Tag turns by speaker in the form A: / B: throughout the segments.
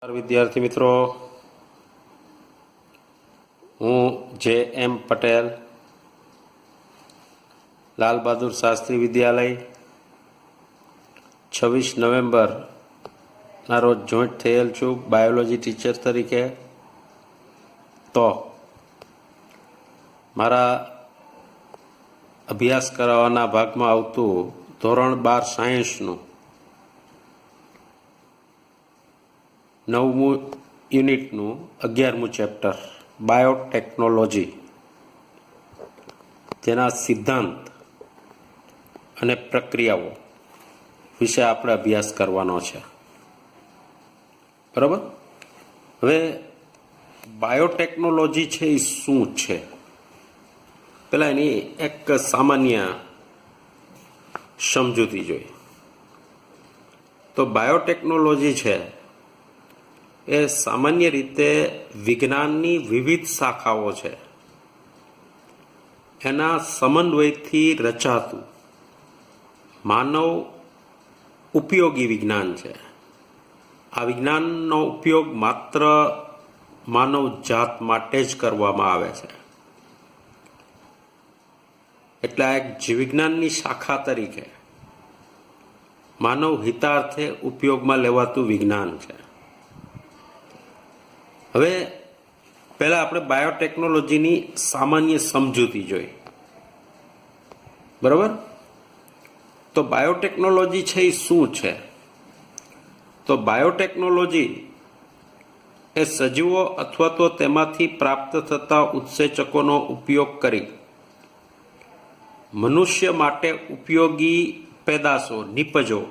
A: વિદ્યાર્થી મિત્રો, હું જે એમ પટેલ, લાલ બહાદુર શાસ્ત્રી વિદ્યાલય, 26 નવેમ્બરના રોજ જોઈન્ટ થયેલ છું બાયોલોજી ટીચર તરીકે. તો મારા અભ્યાસ કરાવવાના ભાગમાં આવતું ધોરણ 12 સાયન્સનું 9મું યુનિટનું 11મું ચેપ્ટર બાયોટેકનોલોજી, તેના સિદ્ધાંત અને પ્રક્રિયાઓ વિશે આપણે અભ્યાસ કરવાનો છે. બરાબર. હવે બાયોટેકનોલોજી છે એ શું છે, પહેલાં એની એક સામાન્ય સમજૂતી જોઈએ. તો બાયોટેકનોલોજી છે એ સામાન્ય રીતે વિજ્ઞાનની વિવિધ શાખાઓ છે, એના સમન્વયથી રચાતું માનવ ઉપયોગી વિજ્ઞાન છે. આ વિજ્ઞાનનો ઉપયોગ માત્ર માનવ જાત માટે જ કરવામાં આવે છે. એટલે આ એક જીવવિજ્ઞાનની શાખા તરીકે માનવ હિતાર્થે ઉપયોગમાં લેવાતું વિજ્ઞાન છે. હવે પહેલા આપણે બાયોટેકનોલોજીની સામાન્ય સમજૂતી જોઈ. બરાબર. તો બાયોટેકનોલોજી છે એ શું છે? તો બાયોટેકનોલોજી એ સજીવો અથવા તો તેમાંથી પ્રાપ્ત થતા ઉત્સેચકોનો ઉપયોગ કરી મનુષ્ય માટે ઉપયોગી પેદાશો, નિપજો,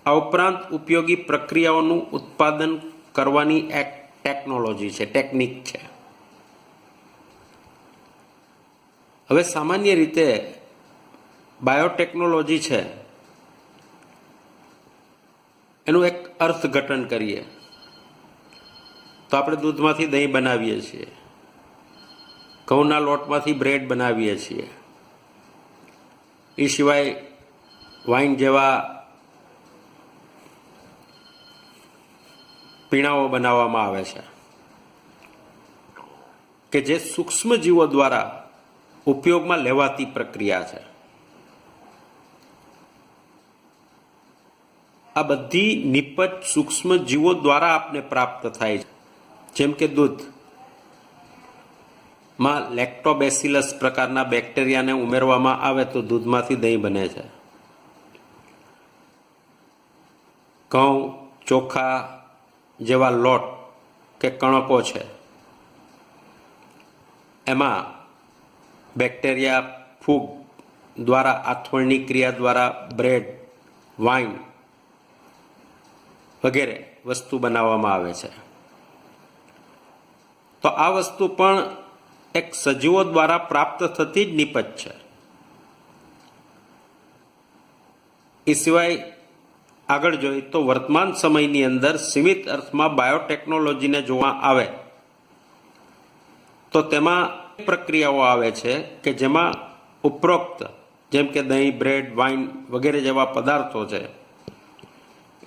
A: આ ઉપરાંત ઉપયોગી પ્રક્રિયાઓનું ઉત્પાદન કરવાની એક ટેકનોલોજી છે, ટેકનિક છે. હવે સામાન્ય રીતે બાયોટેકનોલોજી છે એનું એક અર્થઘટન કરીએ તો આપણે દૂધમાંથી દહીં બનાવીએ છીએ, ઘઉંના લોટમાંથી બ્રેડ બનાવીએ છીએ, એ સિવાય વાઇન જેવા પીણાઓ બનાવવામાં આવે છે કે જે સૂક્ષ્મ જીવો દ્વારા ઉપયોગમાં લેવાતી પ્રક્રિયા છે. આ બધી નિપજ સૂક્ષ્મ જીવો દ્વારા આપને પ્રાપ્ત થાય છે. જેમ કે દૂધમાં લેક્ટોબેસિલસ પ્રકારના બેક્ટેરિયાને ઉમેરવામાં આવે તો દૂધમાંથી દહીં બને છે. ઘઉં, ચોખા જેવા લોટ કે કણકો છે, એમાં બેક્ટેરિયા ફૂગ દ્વારા આથવણની ક્રિયા દ્વારા બ્રેડ, વાઇન વગેરે વસ્તુ બનાવવામાં આવે છે. તો આ વસ્તુ પણ એક સજીવો દ્વારા પ્રાપ્ત થતી જ નિપજ છે. એ સિવાય આગળ જોઈએ તો વર્તમાન સમયની અંદર સીમિત અર્થમાં બાયોટેકનોલોજીને જોવા આવે તો તેમાં પ્રક્રિયાઓ આવે છે કે જેમાં ઉપરોક્ત જેમ કે દહીં, બ્રેડ, વાઇન વગેરે જેવા પદાર્થો છે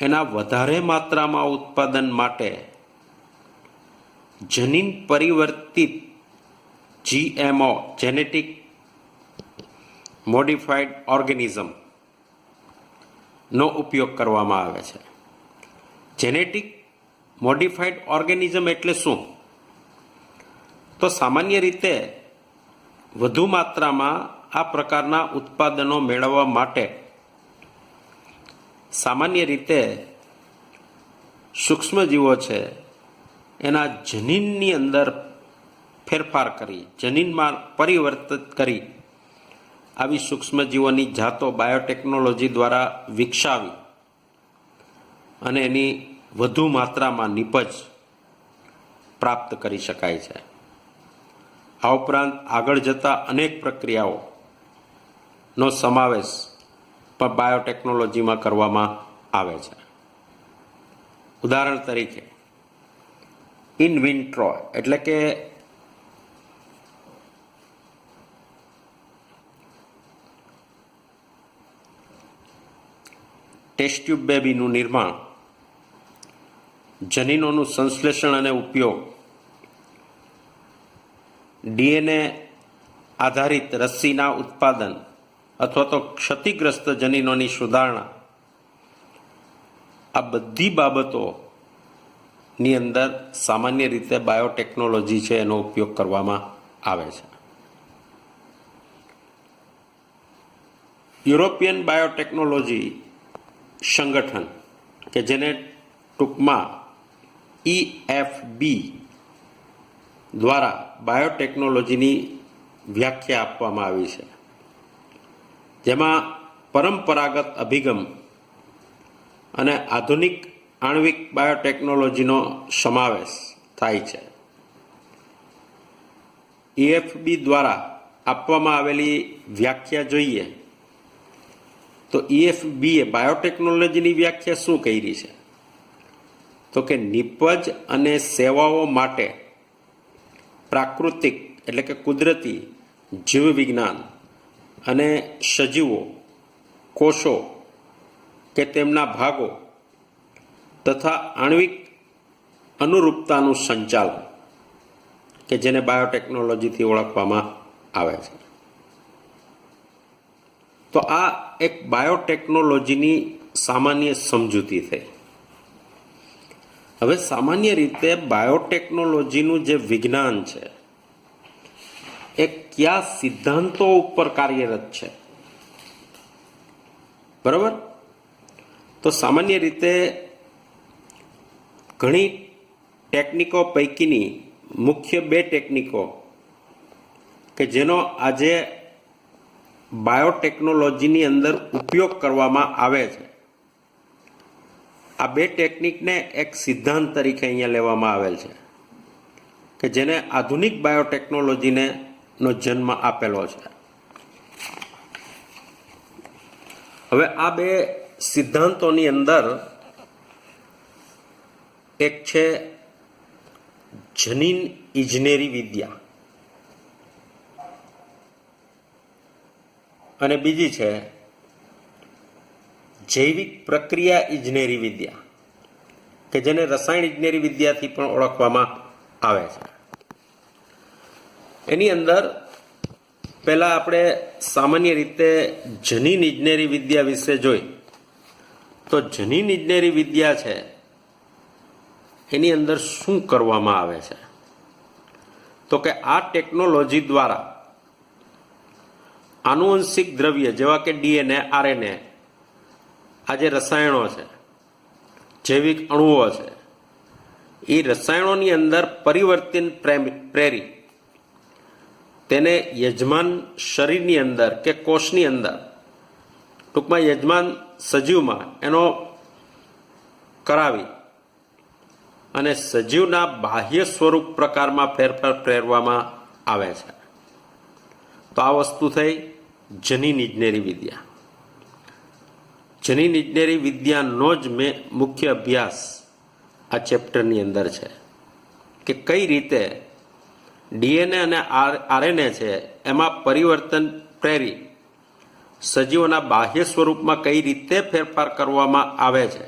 A: એના વધારે માત્રામાં ઉત્પાદન માટે જનીન પરિવર્તિત GMO, જેનેટિક મોડિફાઈડ ઓર્ગેનિઝમ નો ઉપયોગ કરવામાં આવે છે. જેનેટિક મોડિફાઈડ ઓર્ગેનિઝમ એટલે શું? તો સામાન્ય રીતે વધુ માત્રામાં આ પ્રકારના ઉત્પાદનો મેળવવા માટે સામાન્ય રીતે સૂક્ષ્મજીવો છે એના જનીનની અંદર ફેરફાર કરી, જનીનમાં પરિવર્તિત કરી આવી સૂક્ષ્મજીવોની જાતો બાયોટેકનોલોજી દ્વારા વિકસાવી અને એની વધુ માત્રામાં નિપજ પ્રાપ્ત કરી શકાય છે. આ ઉપરાંત આગળ જતા અનેક પ્રક્રિયાઓનો સમાવેશ પણ બાયોટેકનોલોજીમાં કરવામાં આવે છે. ઉદાહરણ તરીકે ઇન વિટ્રો એટલે કે ટેસ્ટ ટ્યુબ બેબીનું નિર્માણ જનીનોનું સંશ્લેષણ અને ઉપયોગ, ડીએનએ આધારિત રસીના ઉત્પાદન અથવા તો ક્ષતિગ્રસ્ત જનીનોની સુધારણા, આ બધી બાબતોની અંદર સામાન્ય રીતે બાયોટેકનોલોજી છે એનો ઉપયોગ કરવામાં આવે છે. યુરોપિયન બાયોટેકનોલોજી સંગઠન કે જેને ટૂંકમાં EFB દ્વારા બાયોટેકનોલોજીની વ્યાખ્યા આપવામાં આવી છે, જેમાં પરંપરાગત અભિગમ અને આધુનિક આણ્વિક બાયોટેકનોલોજીનો સમાવેશ થાય છે. EFB દ્વારા આપવામાં આવેલી વ્યાખ્યા જોઈએ તો EFB એ બાયોટેકનોલોજીની વ્યાખ્યા શું કરી છે? તો કે નિપજ અને સેવાઓ માટે પ્રાકૃતિક એટલે કે કુદરતી જીવવિજ્ઞાન અને સજીવો, કોષો કે તેમના ભાગો તથા આણ્વિક અનુરૂપતાનું સંચાલન કે જેને બાયોટેકનોલોજીથી ઓળખવામાં આવે છે. તો આ એક બાયોટેકનોલોજીની સામાન્ય સમજૂતી થઈ. હવે સામાન્ય રીતે બાયોટેકનોલોજીનું જે વિજ્ઞાન છે એ કયા સિદ્ધાંતો ઉપર કાર્યરત છે, બરાબર? તો સામાન્ય રીતે ઘણી ટેકનિકો પૈકીની મુખ્ય બે ટેકનિકો કે જેનો આજે બાયોટેકનોલોજીની અંદર ઉપયોગ કરવામાં આવે છે, આ બે ટેકનિકને એક સિદ્ધાંત તરીકે અહીંયા લેવામાં આવેલ છે કે જેને આધુનિક બાયોટેકનોલોજીને નો જન્મ આપેલો છે. હવે આ બે સિદ્ધાંતોની અંદર એક છે જનીન ઇજનેરી વિદ્યા અને બીજી છે જૈવિક પ્રક્રિયા ઇજનેરી વિદ્યા કે જેને રસાયણ ઇજનેરી વિદ્યાથી પણ ઓળખવામાં આવે છે. એની અંદર પહેલા આપણે સામાન્ય રીતે જનીન ઇજનેરી વિદ્યા વિશે જોઈ તો જનીન ઇજનેરી વિદ્યા છે એની અંદર શું કરવામાં આવે છે? તો કે આ ટેકનોલોજી દ્વારા આનુવંશિક દ્રવ્ય જેવા કે ડીએનએ, આરએનએ, આ જે રસાયણો છે, જૈવિક અણુઓ છે, એ રસાયણોની અંદર પરિવર્તન પ્રેરી તેને યજમાન શરીરની અંદર કે કોષની અંદર, ટૂંકમાં યજમાન સજીવમાં એનો કરાવી અને સજીવના બાહ્ય સ્વરૂપ પ્રકારમાં ફેરફાર પ્રેરવામાં આવે છે. તો આ વસ્તુ થઈ જનીન ઇજનેરી વિદ્યા. જનીન ઇજનેરી વિદ્યાનો જ મુખ્ય અભ્યાસ આ ચેપ્ટરની અંદર છે કે કઈ રીતે ડીએનએ અને આરએનએ છે એમાં પરિવર્તન પ્રેરી સજીવોના બાહ્ય સ્વરૂપમાં કઈ રીતે ફેરફાર કરવામાં આવે છે,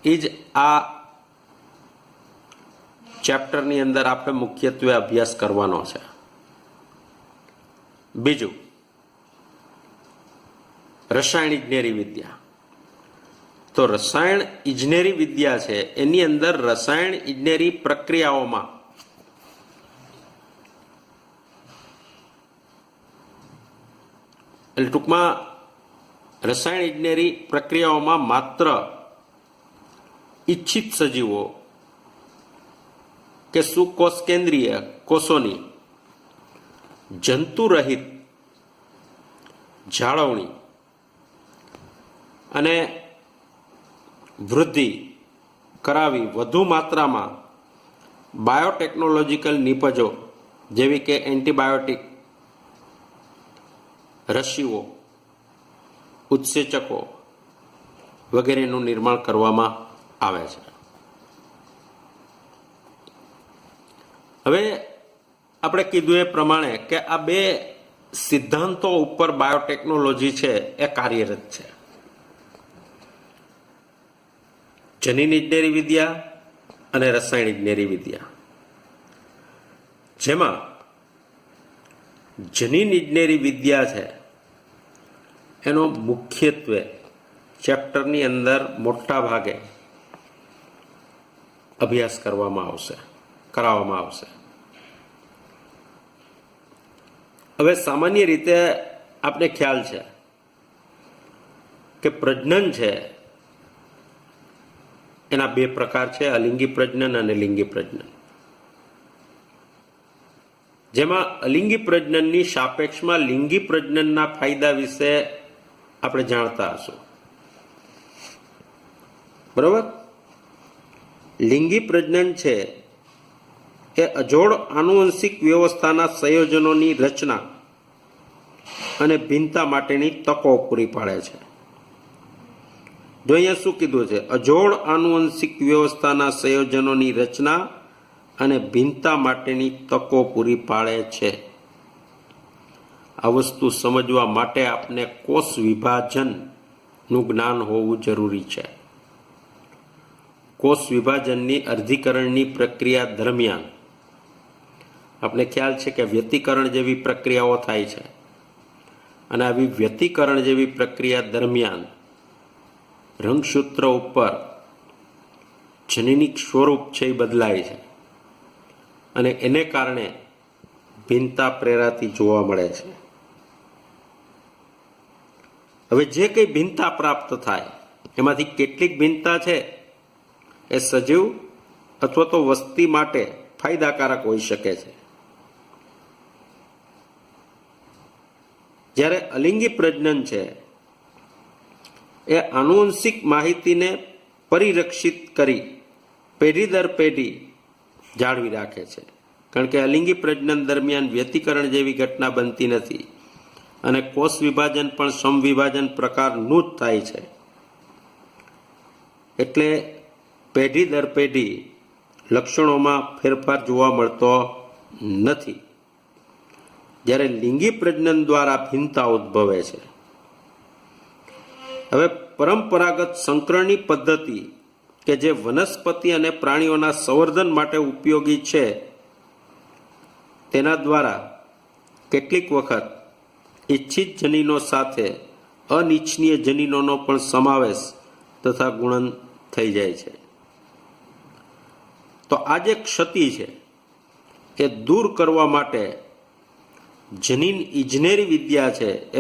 A: એ જ આ ચેપ્ટરની અંદર આપણે મુખ્યત્વે અભ્યાસ કરવાનો છે. બીજું રસાયણ ઇજનેરી વિદ્યા. તો રસાયણ ઇજનેરી વિદ્યા છે એની અંદર રસાયણ ઇજનેરી પ્રક્રિયાઓમાં એટલે ટૂંકમાં રસાયણ ઇજનેરી પ્રક્રિયાઓમાં માત્ર ઇચ્છિત સજીવો કે સુકોષ કેન્દ્રીય કોષોની જંતુરહિત જાળવણી અને વૃદ્ધિ કરાવી વધુ માત્રામાં બાયોટેકનોલોજીકલ નિપજો જેવી કે એન્ટીબાયોટિક, રસીઓ, ઉત્સેચકો વગેરેનું નિર્માણ કરવામાં આવે છે. હવે આપણે કીધું એ પ્રમાણે કે આ બે સિદ્ધાંતો ઉપર બાયોટેકનોલોજી છે એ કાર્યરત છે. જનીન ઇજનેરી વિદ્યા અને રસાયણ ઇજનેરી વિદ્યા, જેમાં જનીન ઇજનેરી વિદ્યા છે એનો મુખ્યત્વે ચેપ્ટરની અંદર મોટા ભાગે અભ્યાસ કરાવવામાં આવશે. હવે સામાન્ય રીતે આપણે ખ્યાલ છે કે પ્રજનન છે એના બે પ્રકાર છે, અલિંગી પ્રજનન અને લિંગી પ્રજનન. જેમાં અલિંગી પ્રજનનની સાપેક્ષમાં લિંગી પ્રજનનના ફાયદા વિશે આપણે જાણતા હશું, બરોબર. લિંગી પ્રજનન છે એ અજોડ આનુવંશિક વ્યવસ્થાના સંયોજનોની રચના અને ભિન્નતા માટેની તકો પૂરી પાડે છે. જો અહીંયા શું કીધું છે? અજોડ આનુવંશિક વ્યવસ્થાના સંયોજનોની રચના અને ભિન્નતા માટેની તકો પૂરી પાડે છે. આ વસ્તુ સમજવા માટે આપણે કોષ વિભાજનનું જ્ઞાન હોવું જરૂરી છે. કોષ વિભાજનની અર્ધીકરણની પ્રક્રિયા દરમિયાન આપણે ખ્યાલ છે કે વ્યતિકરણ જેવી પ્રક્રિયાઓ થાય છે, અને આવી વ્યતિકરણ જેવી પ્રક્રિયા દરમિયાન રંગસૂત્ર ઉપર જનીનિક સ્વરૂપ છે એ બદલાય છે, અને એને કારણે ભિન્નતા પ્રેરાતી જોવા મળે છે. હવે જે કંઈ ભિન્નતા પ્રાપ્ત થાય એમાંથી કેટલીક ભિન્નતા છે એ સજીવ અથવા તો વસ્તી માટે ફાયદાકારક હોઈ શકે છે. જ્યારે અલિંગી પ્રજનન છે એ આનુવંશિક માહિતીને પરિરક્ષિત કરી પેઢી દર પેઢી જાળવી રાખે છે, કારણ કે અલિંગી પ્રજનન દરમિયાન વ્યતિકરણ જેવી ઘટના બનતી નથી, અને કોષ વિભાજન પણ સમવિભાજન પ્રકારનું જ થાય છે. એટલે પેઢી દર પેઢી લક્ષણોમાં ફેરફાર જોવા મળતો નથી. જ્યારે લિંગી પ્રજનન દ્વારા ભિન્નતા ઉદ્ભવે છે. હવે પરંપરાગત સંકરણની પદ્ધતિ કે જે વનસ્પતિ અને પ્રાણીઓના સંવર્ધન માટે ઉપયોગી છે, તેના દ્વારા કેટલીક વખત ઇચ્છિત જનીનો સાથે અનિચ્છનીય જનીનોનો પણ સમાવેશ તથા ગુણન થઈ જાય છે. તો આ જે ક્ષતિ છે એ દૂર કરવા માટે જનીન ઇજનેરી વિદ્યા છે એ